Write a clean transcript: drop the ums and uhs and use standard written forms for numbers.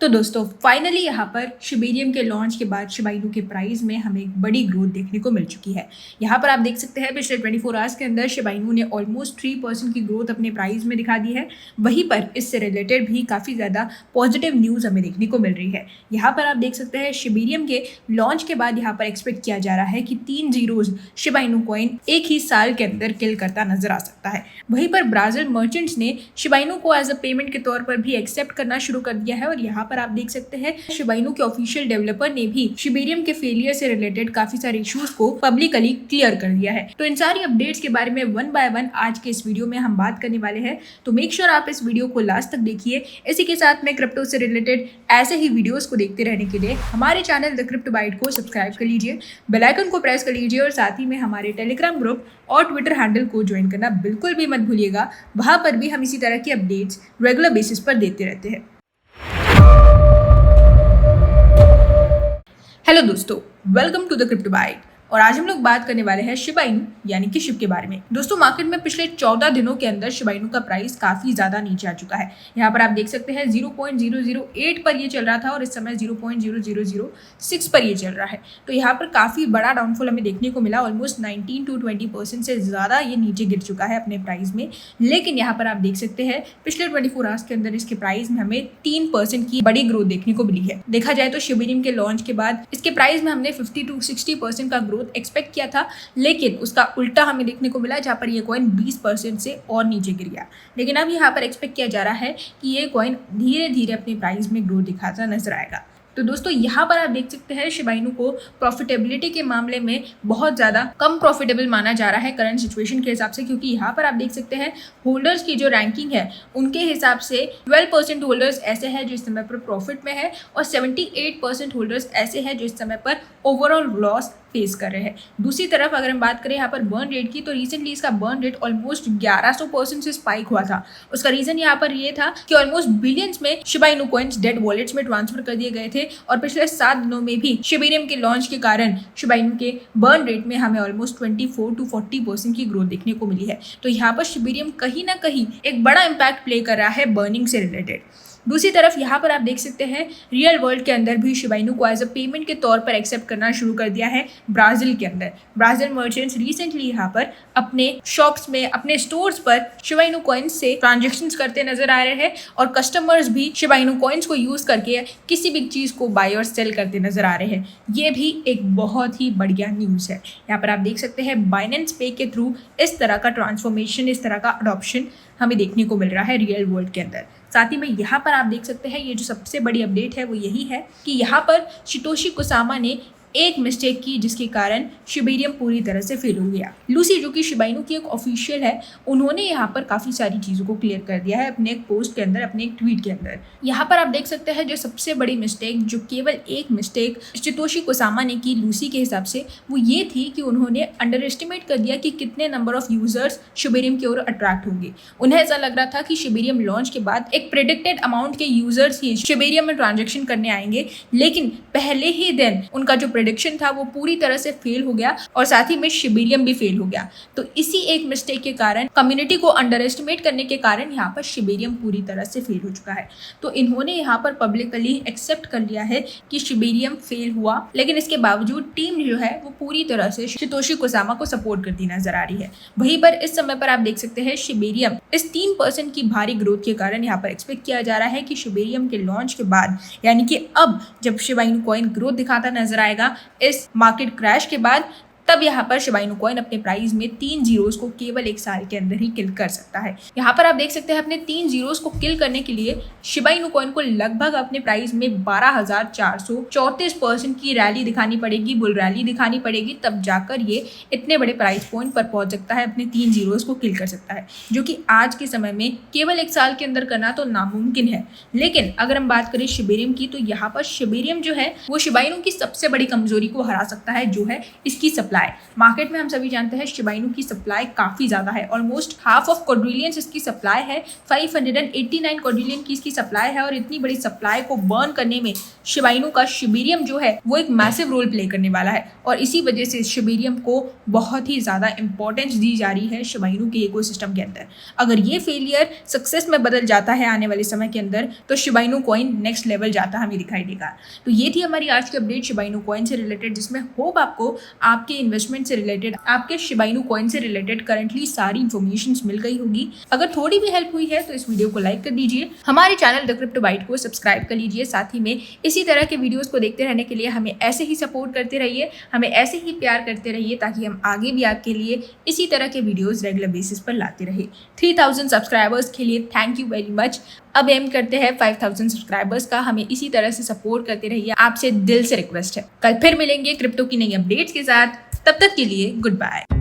तो दोस्तों फाइनली यहाँ पर शिबेरियम के लॉन्च के बाद शिबा इनू के प्राइस में हमें एक बड़ी ग्रोथ देखने को मिल चुकी है। यहाँ पर आप देख सकते हैं पिछले 24 आवर्स के अंदर शिबा इनू ने ऑलमोस्ट 3% की ग्रोथ अपने प्राइस में दिखा दी है। वहीं पर इससे रिलेटेड भी काफ़ी ज़्यादा पॉजिटिव न्यूज़ हमें देखने को मिल रही है। यहाँ पर आप देख सकते हैं शिबेरियम के लॉन्च के बाद यहाँ पर एक्सपेक्ट किया जा रहा है कि 3 जीरोज शिबा इनू कॉइन एक ही साल के अंदर किल करता नजर आ सकता है। वहीं पर ब्राज़ील मर्चेंट्स ने शिबा इनू को एज अ पेमेंट के तौर पर भी एक्सेप्ट करना शुरू कर दिया है और यहाँ पर आप देख सकते हैं शिबा इनू के ऑफिशियल डेवलपर ने भी शिबेरियम के फेलियर से रिलेटेड काफी सारे इश्यूज को पब्लिकली क्लियर कर दिया है। तो इन सारी अपडेट्स के बारे में वन बाय वन आज के इस वीडियो में हम बात करने वाले हैं, तो मेक श्योर आप इस वीडियो को लास्ट तक देखिए। इसी के साथ में क्रिप्टो से रिलेटेड ऐसे ही वीडियोस को देखते रहने के लिए हमारे चैनल द क्रिप्टो बाइट को सब्सक्राइब कर लीजिए, बेल आइकन को प्रेस कर लीजिए और साथ ही में हमारे टेलीग्राम ग्रुप और ट्विटर हैंडल को ज्वाइन करना बिल्कुल भी मत भूलिएगा। वहां पर भी हम इसी तरह की अपडेट्स रेगुलर बेसिस पर देते रहते हैं। हेलो दोस्तों, welcome to the Crypto Byte और आज हम लोग बात करने वाले हैं शिबा इनू यानी कि शिब के बारे में। दोस्तों मार्केट में पिछले 14 दिनों के अंदर शिबा इनू का प्राइस काफी ज्यादा नीचे आ चुका है। यहाँ पर आप देख सकते हैं 0.008 पर ये चल रहा था और इस समय 0.0006 पर ये चल रहा है। तो यहाँ पर काफी बड़ा डाउनफॉल हमें देखने को मिला, ऑलमोस्ट 19 to 20% से ज्यादा ये नीचे गिर चुका है अपने प्राइस में। लेकिन यहाँ पर आप देख सकते हैं पिछले 24 आवर्स के अंदर इसके प्राइस में हमें 3% की बड़ी ग्रोथ देखने को मिली है। देखा जाए तो शिबेरियम के लॉन्च के बाद इसके प्राइस में हमने 50 to 60% का ग्रोथ एक्सपेक्ट किया था, लेकिन उसका उल्टा हमें देखने को मिला जहां पर ये कॉइन 20% से और नीचे गिर गया। लेकिन अब यहाँ पर एक्सपेक्ट किया जा रहा है कि ये कॉइन धीरे धीरे अपने प्राइस में ग्रोथ दिखाता नजर आएगा। तो दोस्तों यहाँ पर आप देख सकते हैं शिबा इनू को प्रॉफिटेबिलिटी के मामले में बहुत ज़्यादा कम प्रॉफिटेबल माना जा रहा है करंट सिचुएशन के हिसाब से, क्योंकि यहाँ पर आप देख सकते हैं होल्डर्स की जो रैंकिंग है उनके हिसाब से 12% होल्डर्स ऐसे हैं जो इस समय पर प्रॉफिट में है और 78% होल्डर्स ऐसे हैं जो इस समय पर ओवरऑल लॉस फेस कर रहे हैं। दूसरी तरफ अगर हम बात करें यहाँ पर बर्न रेट की, तो रिसेंटली इसका बर्न रेट ऑलमोस्ट 1100% से स्पाइक हुआ था। उसका रीजन यहाँ पर ये था कि ऑलमोस्ट बिलियंस में Shiba Inu coins dead wallets में ट्रांसफर कर दिए गए थे और पिछले 7 दिनों में भी शिबेरियम के लॉन्च के कारण शिबा इनू के बर्न रेट में हमें ऑलमोस्ट 24 to 40% की ग्रोथ देखने को मिली है। तो यहाँ पर शिबेरियम कहीं ना कहीं एक बड़ा इंपैक्ट प्ले कर रहा है बर्निंग से रिलेटेड। दूसरी तरफ यहाँ पर आप देख सकते हैं रियल वर्ल्ड के अंदर भी शिबा इनू को एज अ पेमेंट के तौर पर एक्सेप्ट करना शुरू कर दिया है ब्राज़ील के अंदर। ब्राज़ील मर्चेंट्स रिसेंटली यहाँ पर अपने शॉप्स में, अपने स्टोर्स पर शिबा इनू कॉइन्स से ट्रांजेक्शन्स करते नजर आ रहे हैं और कस्टमर्स भी शिबा इनू कॉइन्स को यूज करके किसी भी चीज़ को बाय और सेल करते नजर आ रहे हैं। ये भी एक बहुत ही बढ़िया न्यूज़ है। यहाँ पर आप देख सकते हैं बाइनेंस पे के थ्रू इस तरह का ट्रांसफॉर्मेशन, इस तरह का अडॉप्शन हमें देखने को मिल रहा है रियल वर्ल्ड के अंदर। साथ ही में यहाँ पर आप देख सकते हैं ये जो सबसे बड़ी अपडेट है वो यही है कि यहाँ पर शितोशी कुसामा ने एक मिस्टेक की जिसके कारण शिबेरियम पूरी तरह से फेल हो गया। लूसी जो कि शिबा इनू की एक ऑफिशियल है, उन्होंने यहाँ पर काफ़ी सारी चीज़ों को क्लियर कर दिया है अपने एक पोस्ट के अंदर, अपने एक ट्वीट के अंदर। यहाँ पर आप देख सकते हैं जो सबसे बड़ी मिस्टेक, जो केवल एक मिस्टेक शितोशी कुसामा ने की लूसी के हिसाब से, वो ये थी कि उन्होंने अंडर एस्टिमेट कर दिया कि कितने नंबर ऑफ यूजर्स शिबेरियम की ओर अट्रैक्ट होंगे। उन्हें ऐसा लग रहा था कि शिबेरियम लॉन्च के बाद एक प्रेडिक्टेड अमाउंट के यूजर्स ही शिबेरियम में ट्रांजेक्शन करने आएंगे, लेकिन पहले ही दिन उनका जो प्रेडिक्शन था वो पूरी तरह से फेल हो गया और साथ ही में शिबेरियम भी फेल हो गया। तो इसी एक मिस्टेक के कारण, कम्युनिटी को अंडर एस्टिमेट करने के कारण यहाँ पर शिबेरियम पूरी तरह से फेल हो चुका है। तो इन्होंने यहाँ पर पब्लिकली एक्सेप्ट कर लिया है कि शिबेरियम फेल हुआ, लेकिन इसके बावजूद टीम जो है वो पूरी तरह से शितोशी कुसामा को सपोर्ट करती नजर आ रही है। वहीं पर इस समय पर आप देख सकते हैं शिबेरियम इस 3% की भारी ग्रोथ के कारण यहाँ पर एक्सपेक्ट किया जा रहा है कि शिबेरियम के लॉन्च के बाद, यानी कि अब जब शिबा इनू कॉइन ग्रोथ दिखाता नजर आएगा इस मार्केट क्रैश के बाद, तब यहाँ पर शिबा इनू कॉइन अपने प्राइस में 3 जीरोस को केवल एक साल के अंदर ही किल कर सकता है। यहाँ पर आप देख सकते हैं अपने 3 जीरोस को किल करने के लिए शिबा इनू कॉइन को लगभग अपने प्राइस में 12,434% की रैली दिखानी पड़ेगी, बुल रैली दिखानी पड़ेगी, तब जाकर ये इतने बड़े प्राइस पॉइंट पर पहुंच सकता है, अपने 3 जीरोस को किल कर सकता है, जो कि आज के समय में केवल एक साल के अंदर करना तो नामुमकिन है। लेकिन अगर हम बात करें शिबेरियम की, तो यहाँ पर शिबेरियम जो है वो शिबा इनू की सबसे बड़ी कमजोरी को हरा सकता है, जो है इसकी सप्लाई। सप्लाई। मार्केट में हम सभी जानते हैं शिबा इनू की सप्लाई काफ़ी ज़्यादा है, ऑलमोस्ट हाफ ऑफ क्वाड्रिलियंस इसकी सप्लाई है, 589 क्वाड्रिलियन की इसकी सप्लाई है। और इतनी बड़ी सप्लाई को बर्न करने में शिबा इनू का शिबेरियम जो है वो एक मैसिव रोल प्ले करने वाला है, और इसी वजह से शिबेरियम को बहुत ही ज़्यादा इंपॉर्टेंस दी जा रही है शिबा इनू के इकोसिस्टम के अंदर। अगर ये फेलियर सक्सेस में बदल जाता है आने वाले समय के अंदर, तो Shiba Inu coin next level जाता हमें दिखाई देगा। तो ये थी हमारी आज की अपडेट शिबा इनू कॉइन से रिलेटेड, जिसमें होप आपको आपके इन्वेस्टमेंट से रिलेटेड, आपके शिबा इनू कॉइन से रिलेटेड करंटली सारी इन्फॉर्मेशन मिल गई होगी। अगर थोड़ी भी हेल्प हुई है तो इस वीडियो को लाइक कर दीजिए, हमारे चैनल द क्रिप्टो बाइट को सब्सक्राइब कर लीजिए। साथ ही में इसी तरह के वीडियोस को देखते रहने के लिए हमें ऐसे ही सपोर्ट करते रहिए, हमें ऐसे ही प्यार करते रहिए, ताकि हम आगे भी आपके लिए इसी तरह के वीडियोस रेगुलर बेसिस पर लाते रहे। 3000 सब्सक्राइबर्स के लिए थैंक यू वेरी मच। अब एम करते हैं 5000 सब्सक्राइबर्स का। हमें इसी तरह से सपोर्ट करते रहिए, आपसे दिल से रिक्वेस्ट है। कल फिर मिलेंगे क्रिप्टो की नई अपडेट्स के साथ, तब तक के लिए गुड बाय।